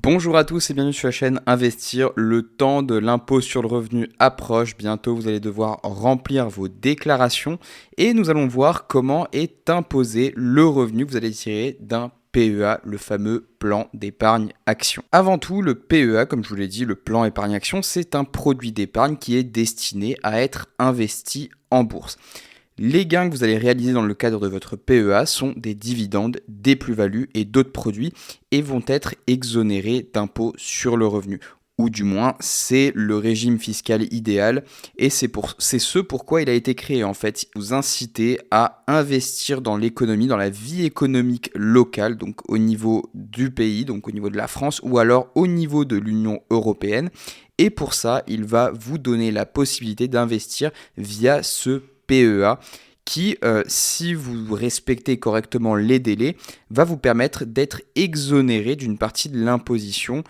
Bonjour à tous et bienvenue sur la chaîne Investir. Le temps de l'impôt sur le revenu approche. Bientôt, vous allez devoir remplir vos déclarations et nous allons voir comment est imposé le revenu que vous allez tirer d'un PEA, le fameux plan d'épargne action. Avant tout, le PEA, comme je vous l'ai dit, le plan épargne action, c'est un produit d'épargne qui est destiné à être investi en bourse. Les gains que vous allez réaliser dans le cadre de votre PEA sont des dividendes, des plus-values et d'autres produits et vont être exonérés d'impôts sur le revenu. Ou du moins, c'est le régime fiscal idéal et c'est ce pourquoi il a été créé en fait. Vous inciter à investir dans l'économie, dans la vie économique locale, donc au niveau du pays, donc au niveau de la France ou alors au niveau de l'Union européenne. Et pour ça, il va vous donner la possibilité d'investir via ce PEA qui, si vous respectez correctement les délais, va vous permettre d'être exonéré d'une partie de l'imposition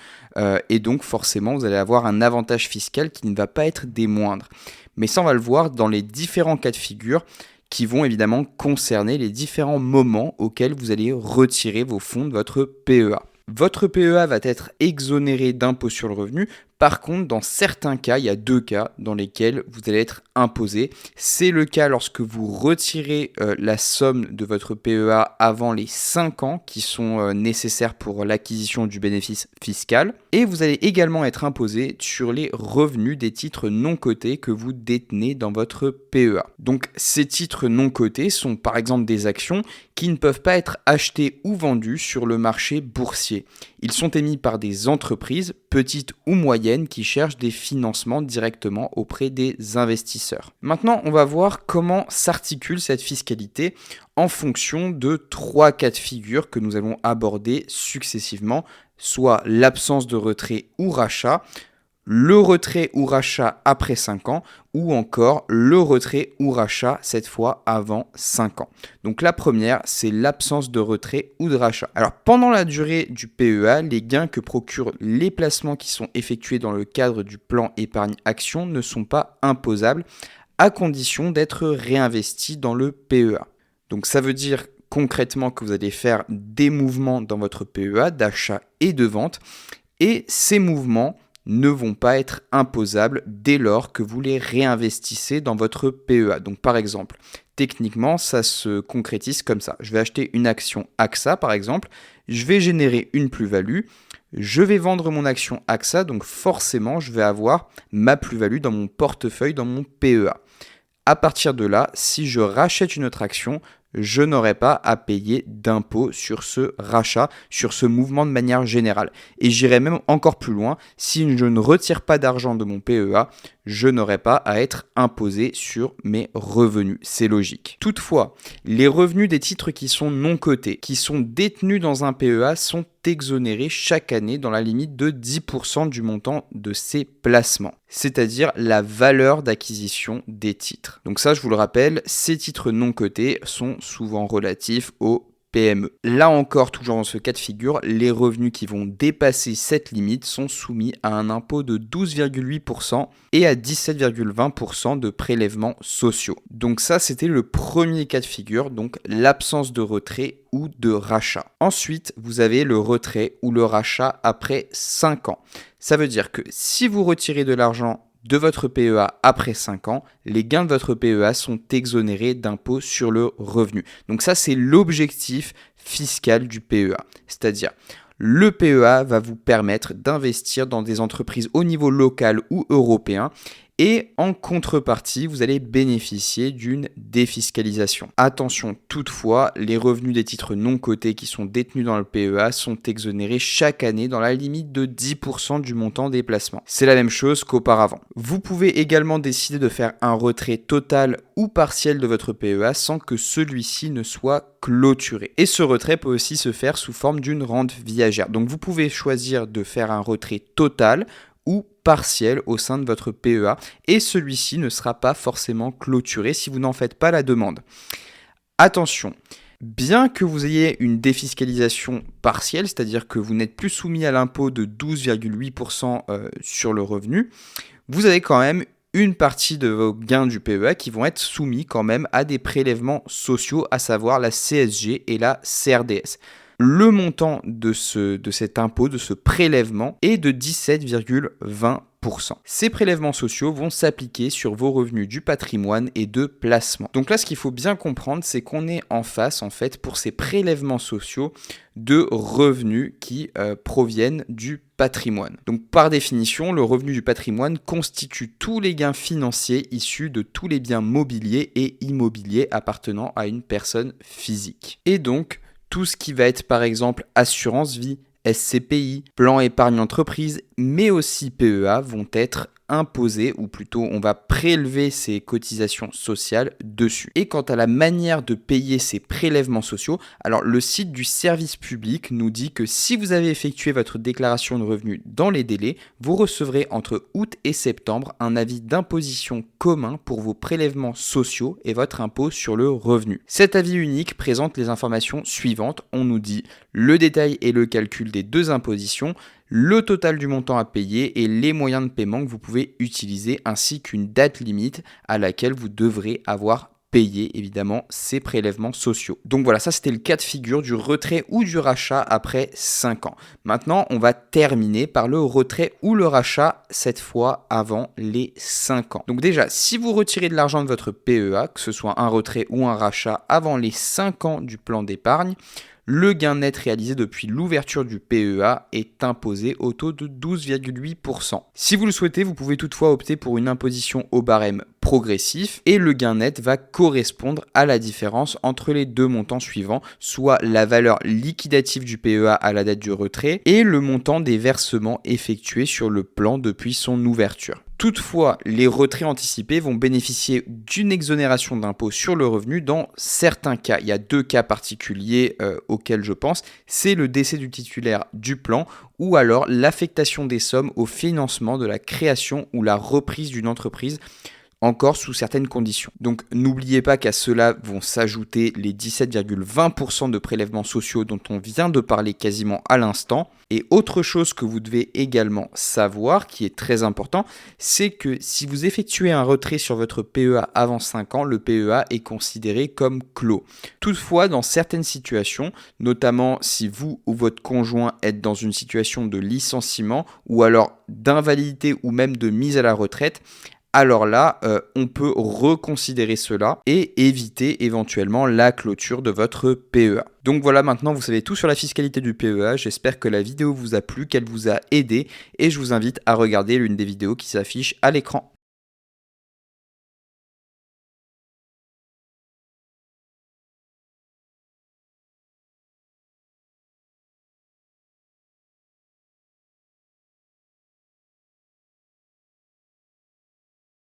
et donc forcément vous allez avoir un avantage fiscal qui ne va pas être des moindres. Mais ça on va le voir dans les différents cas de figure qui vont évidemment concerner les différents moments auxquels vous allez retirer vos fonds de votre PEA. Votre PEA va être exonéré d'impôt sur le revenu. Par contre, dans certains cas, il y a deux cas dans lesquels vous allez être imposé. C'est le cas lorsque vous retirez la somme de votre PEA avant les 5 ans qui sont nécessaires pour l'acquisition du bénéfice fiscal. Et vous allez également être imposé sur les revenus des titres non cotés que vous détenez dans votre PEA. Donc ces titres non cotés sont par exemple des actions qui ne peuvent pas être achetées ou vendues sur le marché boursier. Ils sont émis par des entreprises, petites ou moyennes, qui cherchent des financements directement auprès des investisseurs. Maintenant, on va voir comment s'articule cette fiscalité en fonction de 3 cas de figure que nous allons aborder successivement, soit l'absence de retrait ou rachat, le retrait ou rachat après 5 ans ou encore le retrait ou rachat cette fois avant 5 ans. Donc la première, c'est l'absence de retrait ou de rachat. Alors pendant la durée du PEA, les gains que procurent les placements qui sont effectués dans le cadre du plan épargne action ne sont pas imposables à condition d'être réinvestis dans le PEA. Donc ça veut dire concrètement que vous allez faire des mouvements dans votre PEA d'achat et de vente et ces mouvements ne vont pas être imposables dès lors que vous les réinvestissez dans votre PEA. Donc par exemple, techniquement, ça se concrétise comme ça. Je vais acheter une action AXA par exemple, je vais générer une plus-value, je vais vendre mon action AXA, donc forcément je vais avoir ma plus-value dans mon portefeuille, dans mon PEA. À partir de là, si je rachète une autre action, je n'aurai pas à payer d'impôt sur ce rachat, sur ce mouvement de manière générale. Et j'irai même encore plus loin, si je ne retire pas d'argent de mon PEA, je n'aurai pas à être imposé sur mes revenus. C'est logique. Toutefois, les revenus des titres qui sont non cotés, qui sont détenus dans un PEA, sont exonérés chaque année dans la limite de 10% du montant de ces placements, c'est-à-dire la valeur d'acquisition des titres. Donc ça, je vous le rappelle, ces titres non cotés sont souvent relatifs aux PME. Là encore, toujours dans ce cas de figure, les revenus qui vont dépasser cette limite sont soumis à un impôt de 12,8% et à 17,20% de prélèvements sociaux. Donc ça, c'était le premier cas de figure, donc l'absence de retrait ou de rachat. Ensuite, vous avez le retrait ou le rachat après 5 ans. Ça veut dire que si vous retirez de l'argent de votre PEA après 5 ans, les gains de votre PEA sont exonérés d'impôt sur le revenu. Donc ça, c'est l'objectif fiscal du PEA. C'est-à-dire, le PEA va vous permettre d'investir dans des entreprises au niveau local ou européen et en contrepartie, vous allez bénéficier d'une défiscalisation. Attention toutefois, les revenus des titres non cotés qui sont détenus dans le PEA sont exonérés chaque année dans la limite de 10% du montant des placements. C'est la même chose qu'auparavant. Vous pouvez également décider de faire un retrait total ou partiel de votre PEA sans que celui-ci ne soit clôturé. Et ce retrait peut aussi se faire sous forme d'une rente viagère. Donc vous pouvez choisir de faire un retrait total ou partiel au sein de votre PEA et celui-ci ne sera pas forcément clôturé si vous n'en faites pas la demande. Attention, bien que vous ayez une défiscalisation partielle, c'est-à-dire que vous n'êtes plus soumis à l'impôt de 12,8% sur le revenu, vous avez quand même une partie de vos gains du PEA qui vont être soumis quand même à des prélèvements sociaux, à savoir la CSG et la CRDS. le montant de cet impôt, de ce prélèvement, est de 17,20%. Ces prélèvements sociaux vont s'appliquer sur vos revenus du patrimoine et de placement. Donc là, ce qu'il faut bien comprendre, c'est qu'on est en face, en fait, pour ces prélèvements sociaux de revenus qui proviennent du patrimoine. Donc par définition, le revenu du patrimoine constitue tous les gains financiers issus de tous les biens mobiliers et immobiliers appartenant à une personne physique. Et donc, tout ce qui va être par exemple assurance vie, SCPI, plan épargne entreprise, mais aussi PEA vont être imposés, ou plutôt on va prélever ces cotisations sociales dessus. Et quant à la manière de payer ces prélèvements sociaux, alors le site du service public nous dit que si vous avez effectué votre déclaration de revenus dans les délais, vous recevrez entre août et septembre un avis d'imposition commun pour vos prélèvements sociaux et votre impôt sur le revenu. Cet avis unique présente les informations suivantes. On nous dit le détail et le calcul des deux impositions, le total du montant à payer et les moyens de paiement que vous pouvez utiliser, ainsi qu'une date limite à laquelle vous devrez avoir payé évidemment ces prélèvements sociaux. Donc voilà, ça c'était le cas de figure du retrait ou du rachat après 5 ans. Maintenant, on va terminer par le retrait ou le rachat, cette fois avant les 5 ans. Donc déjà, si vous retirez de l'argent de votre PEA, que ce soit un retrait ou un rachat avant les 5 ans du plan d'épargne, le gain net réalisé depuis l'ouverture du PEA est imposé au taux de 12,8%. Si vous le souhaitez, vous pouvez toutefois opter pour une imposition au barème progressif et le gain net va correspondre à la différence entre les deux montants suivants, soit la valeur liquidative du PEA à la date du retrait et le montant des versements effectués sur le plan depuis son ouverture. Toutefois, les retraits anticipés vont bénéficier d'une exonération d'impôt sur le revenu dans certains cas. Il y a 2 cas particuliers auxquels je pense. C'est le décès du titulaire du plan ou alors l'affectation des sommes au financement de la création ou la reprise d'une entreprise, encore sous certaines conditions. Donc n'oubliez pas qu'à cela vont s'ajouter les 17,20% de prélèvements sociaux dont on vient de parler quasiment à l'instant. Et autre chose que vous devez également savoir, qui est très important, c'est que si vous effectuez un retrait sur votre PEA avant 5 ans, le PEA est considéré comme clos. Toutefois, dans certaines situations, notamment si vous ou votre conjoint êtes dans une situation de licenciement ou alors d'invalidité ou même de mise à la retraite, alors là, on peut reconsidérer cela et éviter éventuellement la clôture de votre PEA. Donc voilà, maintenant vous savez tout sur la fiscalité du PEA. J'espère que la vidéo vous a plu, qu'elle vous a aidé et je vous invite à regarder l'une des vidéos qui s'affiche à l'écran.